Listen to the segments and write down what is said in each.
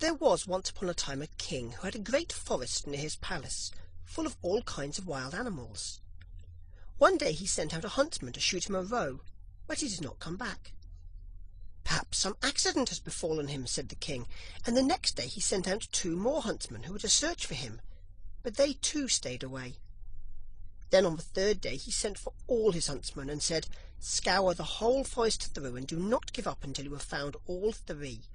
There was once upon a time a king who had a great forest near his palace, full of all kinds of wild animals. One day he sent out a huntsman to shoot him a roe, but he did not come back. "Perhaps some accident has befallen him," said the king, and the next day he sent out 2 more huntsmen who were to search for him, but they too stayed away. Then on the 3rd day he sent for all his huntsmen and said, "Scour the whole forest through, and do not give up until you have found all 3.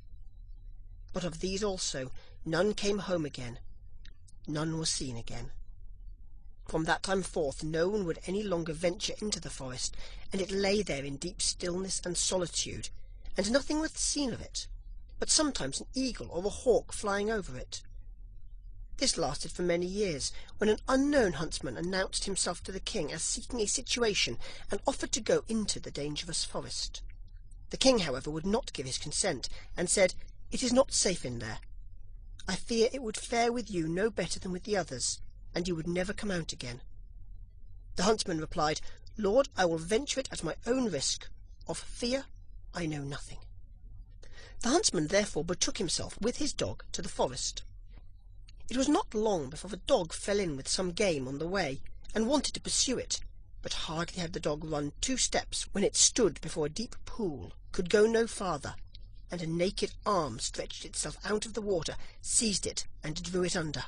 But of these also none came home again, none was seen again. From that time forth no one would any longer venture into the forest, and it lay there in deep stillness and solitude, and nothing was seen of it, but sometimes an eagle or a hawk flying over it. This lasted for many years, when an unknown huntsman announced himself to the king as seeking a situation, and offered to go into the dangerous forest. The king, however, would not give his consent, and said, "It is not safe in there. I fear it would fare with you no better than with the others, and you would never come out again." The huntsman replied, "Lord, I will venture it at my own risk. Of fear I know nothing." The huntsman therefore betook himself with his dog to the forest. It was not long before the dog fell in with some game on the way, and wanted to pursue it, but hardly had the dog run 2 steps when it stood before a deep pool, could go no farther, and a naked arm stretched itself out of the water, seized it, and drew it under.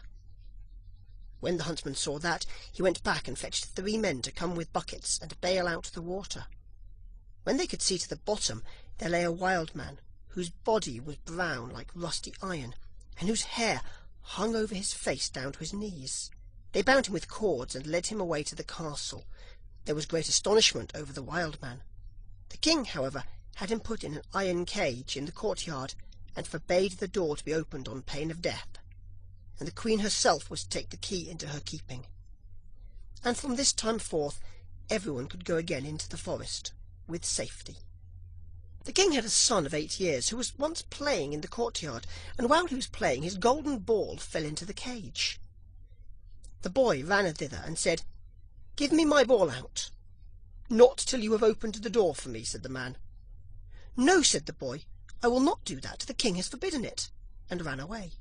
When the huntsman saw that, he went back and fetched 3 men to come with buckets and bail out the water. When they could see to the bottom, there lay a wild man, whose body was brown like rusty iron, and whose hair hung over his face down to his knees. They bound him with cords and led him away to the castle. There was great astonishment over the wild man. The king, however, had him put in an iron cage in the courtyard, and forbade the door to be opened on pain of death, and the queen herself was to take the key into her keeping. And from this time forth everyone could go again into the forest with safety. The king had a son of 8 years, who was once playing in the courtyard, and while he was playing his golden ball fell into the cage. The boy ran thither and said, "Give me my ball out." "Not till you have opened the door for me," said the man. "No," said the boy, "I will not do that. The king has forbidden it," and ran away.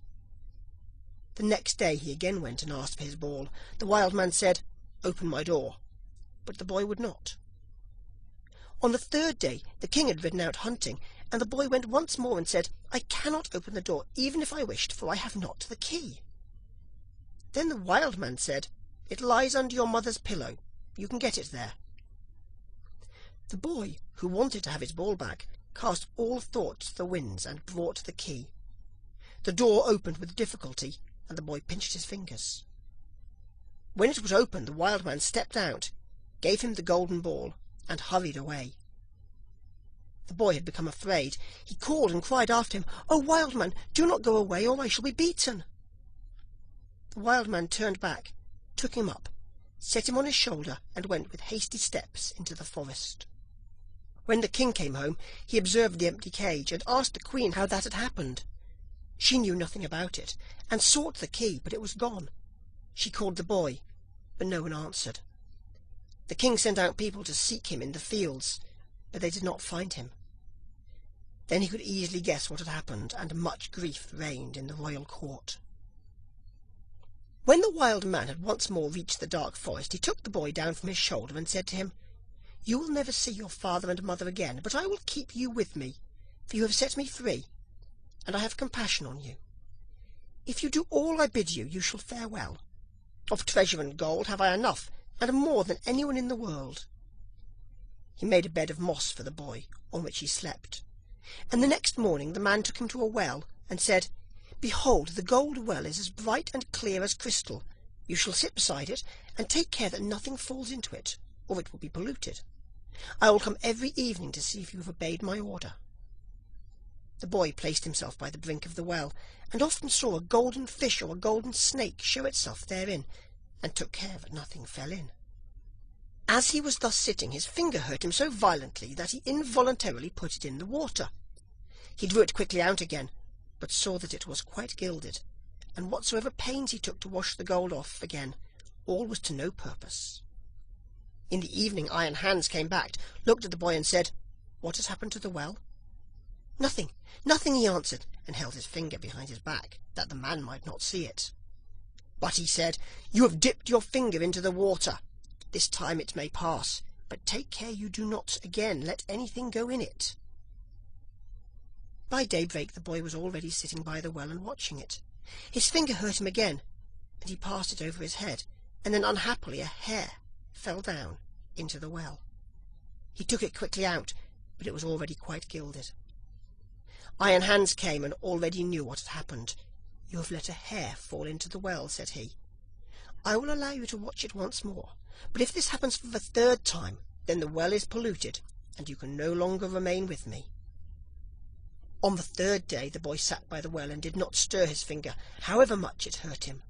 The next day he again went and asked for his ball. The wild man said, "Open my door," but the boy would not. On the 3rd day the king had ridden out hunting, and the boy went once more and said, "I cannot open the door, even if I wished, for I have not the key." Then the wild man said, "It lies under your mother's pillow. You can get it there." The boy, who wanted to have his ball back, cast all thought to the winds and brought the key. The door opened with difficulty, and the boy pinched his fingers. When it was opened, the wild man stepped out, gave him the golden ball, and hurried away. The boy had become afraid. He called and cried after him, "O wild man, do not go away, or I shall be beaten." The wild man turned back, took him up, set him on his shoulder, and went with hasty steps into the forest. When the king came home, he observed the empty cage, and asked the queen how that had happened. She knew nothing about it, and sought the key, but it was gone. She called the boy, but no one answered. The king sent out people to seek him in the fields, but they did not find him. Then he could easily guess what had happened, and much grief reigned in the royal court. When the wild man had once more reached the dark forest, he took the boy down from his shoulder and said to him, "You will never see your father and mother again, but I will keep you with me, for you have set me free, and I have compassion on you. If you do all I bid you, you shall fare well. Of treasure and gold have I enough, and more than anyone in the world." He made a bed of moss for the boy, on which he slept, and the next morning the man took him to a well, and said, "Behold, the gold well is as bright and clear as crystal. You shall sit beside it, and take care that nothing falls into it, or it will be polluted. I will come every evening to see if you have obeyed my order." The boy placed himself by the brink of the well, and often saw a golden fish or a golden snake show itself therein, and took care that nothing fell in. As he was thus sitting, his finger hurt him so violently that he involuntarily put it in the water. He drew it quickly out again, but saw that it was quite gilded, and whatsoever pains he took to wash the gold off again, all was to no purpose. In the evening Iron Hans came back, looked at the boy, and said, "What has happened to the well?" Nothing, nothing, he answered, and held his finger behind his back, that the man might not see it. But he said, "You have dipped your finger into the water. This time it may pass, but take care you do not again let anything go in it." By daybreak the boy was already sitting by the well and watching it. His finger hurt him again, and he passed it over his head, and then unhappily a hair fell down into the well. He took it quickly out, but it was already quite gilded. Iron Hans came and already knew what had happened. "You have let a hair fall into the well," said he. "I will allow you to watch it once more, but if this happens for the third time, then the well is polluted, and you can no longer remain with me." On the third day the boy sat by the well and did not stir his finger, however much it hurt him.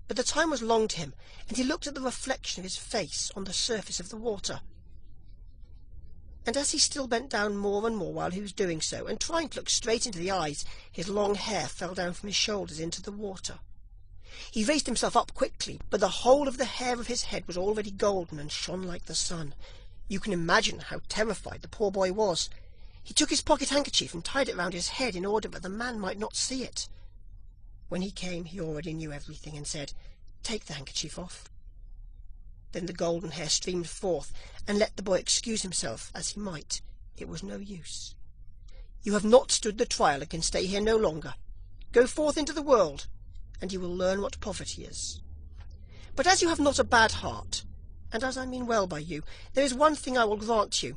But the time was long to him, and he looked at the reflection of his face on the surface of the water. And as he still bent down more and more while he was doing so, and trying to look straight into the eyes, his long hair fell down from his shoulders into the water. He raised himself up quickly, but the whole of the hair of his head was already golden and shone like the sun. You can imagine how terrified the poor boy was. He took his pocket handkerchief and tied it round his head in order that the man might not see it. When he came, he already knew everything, and said, "Take the handkerchief off." Then the golden hair streamed forth, and let the boy excuse himself as he might, it was no use. "You have not stood the trial and can stay here no longer. Go forth into the world, and you will learn what poverty is. But as you have not a bad heart, and as I mean well by you, there is one thing I will grant you.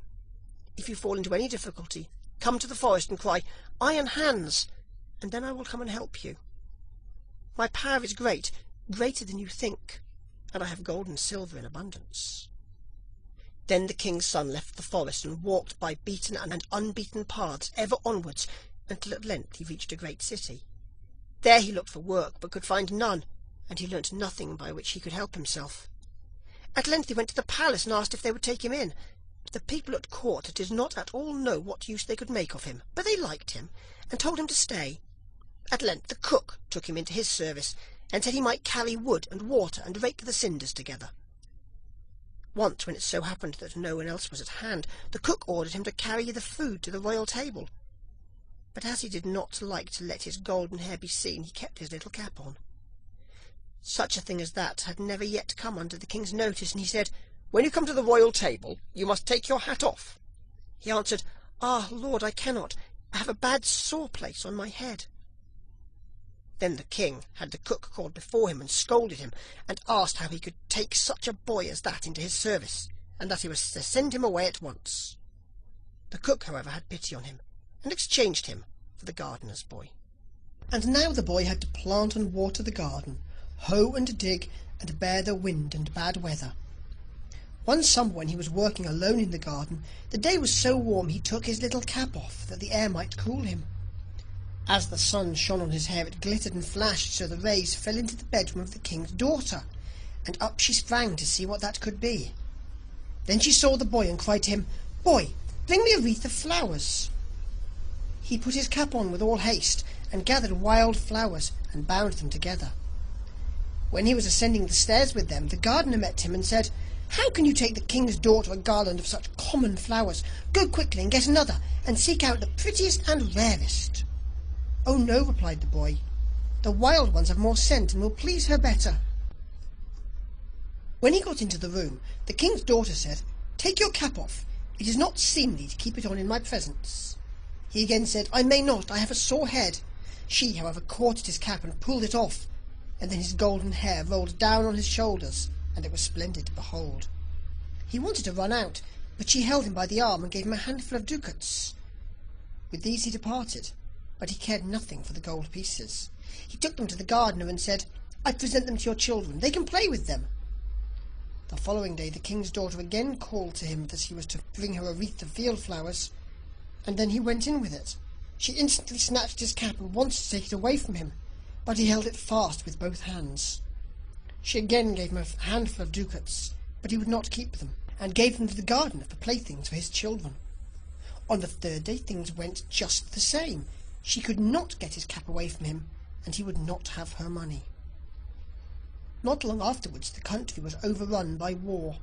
If you fall into any difficulty, come to the forest and cry, 'Iron Hans,' and then I will come and help you. My power is great, greater than you think, and I have gold and silver in abundance." Then the king's son left the forest and walked by beaten and unbeaten paths ever onwards, until at length he reached a great city. There he looked for work, but could find none, and he learnt nothing by which he could help himself. At length he went to the palace and asked if they would take him in. The people at court did not at all know what use they could make of him, but they liked him, and told him to stay. At length the cook took him into his service, and said he might carry wood and water and rake the cinders together. Once, when it so happened that no one else was at hand, the cook ordered him to carry the food to the royal table. But as he did not like to let his golden hair be seen, he kept his little cap on. Such a thing as that had never yet come under the king's notice, and he said, "When you come to the royal table, you must take your hat off." He answered, "Ah, Lord, I cannot. I have a bad sore place on my head." Then the king had the cook called before him and scolded him, and asked how he could take such a boy as that into his service, and that he was to send him away at once. The cook, however, had pity on him, and exchanged him for the gardener's boy. And now the boy had to plant and water the garden, hoe and dig, and bear the wind and bad weather. One summer, when he was working alone in the garden, the day was so warm he took his little cap off, that the air might cool him. As the sun shone on his hair, it glittered and flashed, so the rays fell into the bedroom of the king's daughter, and up she sprang to see what that could be. Then she saw the boy and cried to him, "Boy, bring me a wreath of flowers." He put his cap on with all haste, and gathered wild flowers, and bound them together. When he was ascending the stairs with them, the gardener met him and said, "How can you take the king's daughter a garland of such common flowers? Go quickly and get another, and seek out the prettiest and rarest." "Oh no," replied the boy, "the wild ones have more scent and will please her better." When he got into the room, the king's daughter said, "Take your cap off. It is not seemly to keep it on in my presence." He again said, "I may not, I have a sore head." She, however, caught at his cap and pulled it off, and then his golden hair rolled down on his shoulders, and it was splendid to behold. He wanted to run out, but she held him by the arm and gave him a handful of ducats. With these he departed, but he cared nothing for the gold pieces. He took them to the gardener and said, "I present them to your children. They can play with them." The following day the king's daughter again called to him that he was to bring her a wreath of field flowers, and then he went in with it. She instantly snatched his cap and wanted to take it away from him, but he held it fast with both hands. She again gave him a handful of ducats, but he would not keep them, and gave them to the gardener for playthings for his children. On the third day things went just the same. She could not get his cap away from him, and he would not have her money. Not long afterwards the country was overrun by war.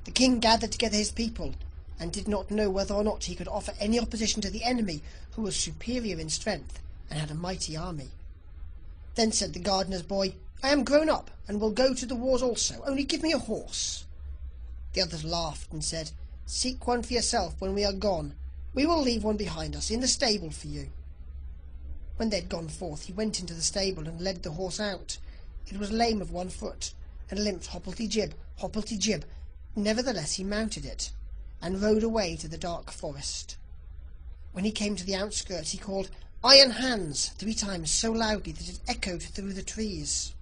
The king gathered together his people, and did not know whether or not he could offer any opposition to the enemy, who was superior in strength and had a mighty army. Then said the gardener's boy, "I am grown up, and will go to the wars also, only give me a horse." The others laughed and said, "Seek one for yourself when we are gone. We will leave one behind us in the stable for you." When they had gone forth, he went into the stable and led the horse out. It was lame of one foot, and limped hopplety-jib, hopplety-jib. Nevertheless he mounted it, and rode away to the dark forest. When he came to the outskirts, he called, "Iron Hands," 3 times so loudly that it echoed through the trees.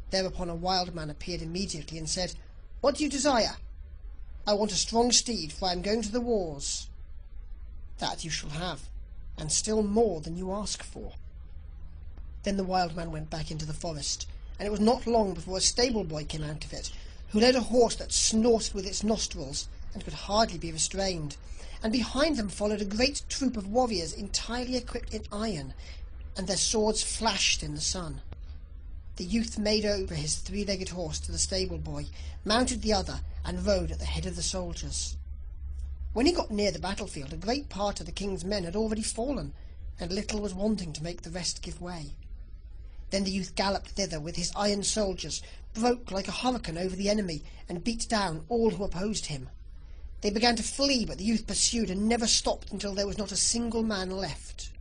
Thereupon a wild man appeared immediately and said, "What do you desire?" "I want a strong steed, for I am going to the wars." "That you shall have, and still more than you ask for." Then the wild man went back into the forest, and it was not long before a stable boy came out of it, who led a horse that snorted with its nostrils and could hardly be restrained, and behind them followed a great troop of warriors entirely equipped in iron, and their swords flashed in the sun. The youth made over his 3-legged horse to the stable boy, mounted the other, and rode at the head of the soldiers. When he got near the battlefield, a great part of the king's men had already fallen, and little was wanting to make the rest give way. Then the youth galloped thither with his iron soldiers, broke like a hurricane over the enemy, and beat down all who opposed him. They began to flee, but the youth pursued and never stopped until there was not a single man left.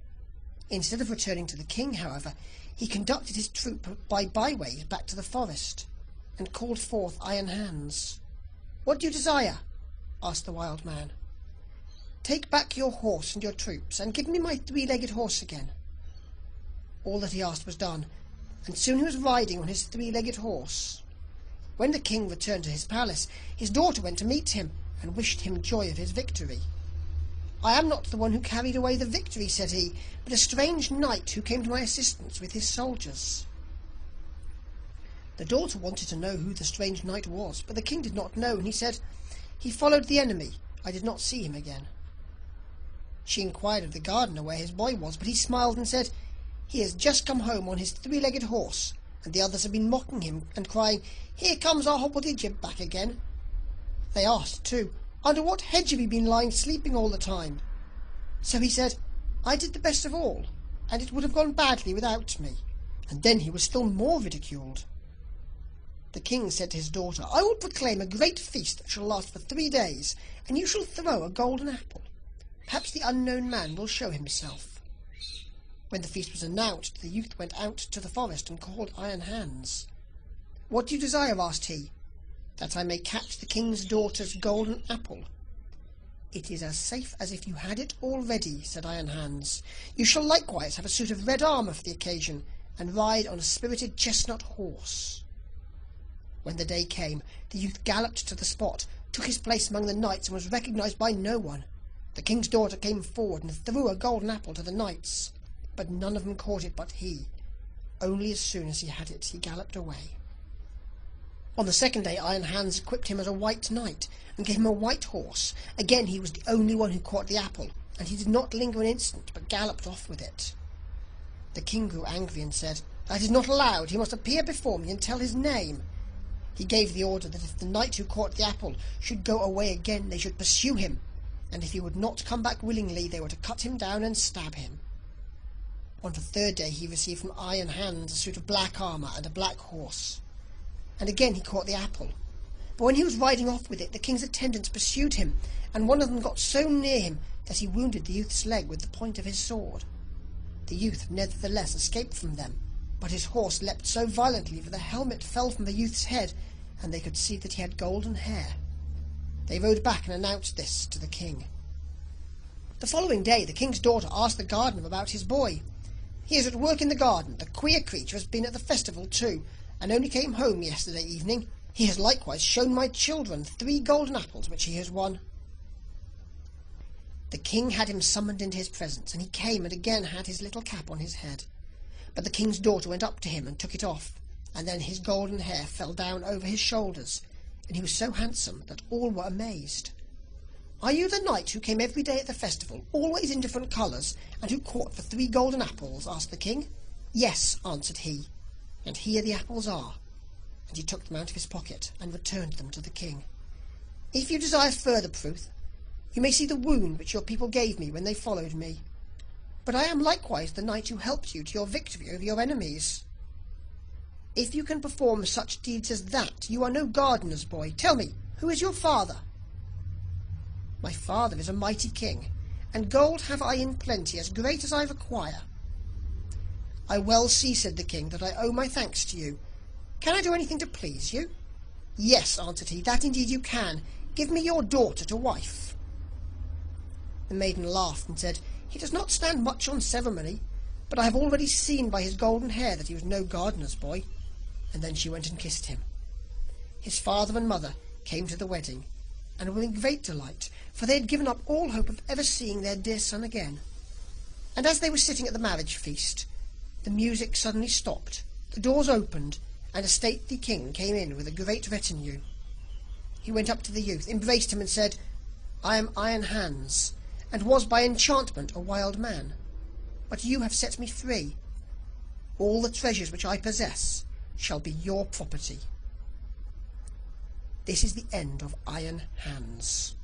Instead of returning to the king, however, he conducted his troop by byways back to the forest, and called forth Iron Hands. "What do you desire?" asked the wild man. "Take back your horse and your troops, and give me my 3-legged horse again." All that he asked was done, and soon he was riding on his 3-legged horse. When the king returned to his palace, his daughter went to meet him, and wished him joy of his victory. "I am not the one who carried away the victory," said he, "but a strange knight who came to my assistance with his soldiers." The daughter wanted to know who the strange knight was, but the king did not know, and he said, "He followed the enemy. I did not see him again." She inquired of the gardener where his boy was, but he smiled and said, "He has just come home on his 3-legged horse, and the others have been mocking him and crying, 'Here comes our hobblety-jib back again.'" They asked, too, "Under what hedge have you been lying sleeping all the time?" So he said, "I did the best of all, and it would have gone badly without me." And then he was still more ridiculed. The king said to his daughter, "I will proclaim a great feast that shall last for 3 days, and you shall throw a golden apple. Perhaps the unknown man will show himself." When the feast was announced, the youth went out to the forest and called Iron Hands. "What do you desire?" asked he. "That I may catch the king's daughter's golden apple." "It is as safe as if you had it already," said Iron Hands. "You shall likewise have a suit of red armour for the occasion, and ride on a spirited chestnut horse." When the day came, the youth galloped to the spot, took his place among the knights, and was recognized by no one. The king's daughter came forward and threw a golden apple to the knights, but none of them caught it but he. Only as soon as he had it, he galloped away. On the second day, Iron Hands equipped him as a white knight, and gave him a white horse. Again he was the only one who caught the apple, and he did not linger an instant, but galloped off with it. The king grew angry and said, "That is not allowed. He must appear before me and tell his name." He gave the order that if the knight who caught the apple should go away again, they should pursue him, and if he would not come back willingly, they were to cut him down and stab him. On the third day he received from Iron Hands a suit of black armour and a black horse. And again he caught the apple. But when he was riding off with it, the king's attendants pursued him, and one of them got so near him that he wounded the youth's leg with the point of his sword. The youth nevertheless escaped from them, but his horse leapt so violently that the helmet fell from the youth's head, and they could see that he had golden hair. They rode back and announced this to the king. The following day the king's daughter asked the gardener about his boy. "He is at work in the garden. The queer creature has been at the festival too, and only came home yesterday evening. He has likewise shown my children 3 golden apples which he has won." The king had him summoned into his presence, and he came and again had his little cap on his head. But the king's daughter went up to him and took it off, and then his golden hair fell down over his shoulders, and he was so handsome that all were amazed. "Are you the knight who came every day at the festival, always in different colours, and who caught the 3 golden apples?" asked the king. "Yes," answered he, "and here the apples are." And he took them out of his pocket and returned them to the king. "If you desire further proof, You may see the wound which your people gave me when they followed me. But I am likewise the knight who helped you to your victory over your enemies. If you can perform such deeds as that, you are no gardener's boy. Tell me, who is your father?" "My father is a mighty king, and gold have I in plenty, as great as I require." "I well see," said the king, "that I owe my thanks to you. Can I do anything to please you?" "Yes," answered he, "that indeed you can. Give me your daughter to wife." The maiden laughed and said, "He does not stand much on ceremony, but I have already seen by his golden hair that he was no gardener's boy." And then she went and kissed him. His father and mother came to the wedding, and were in great delight, for they had given up all hope of ever seeing their dear son again. And as they were sitting at the marriage feast, the music suddenly stopped, the doors opened, and a stately king came in with a great retinue. He went up to the youth, embraced him, and said, "I am Iron Hans, and was by enchantment a wild man, but you have set me free. All the treasures which I possess shall be your property." This is the end of Iron Hans.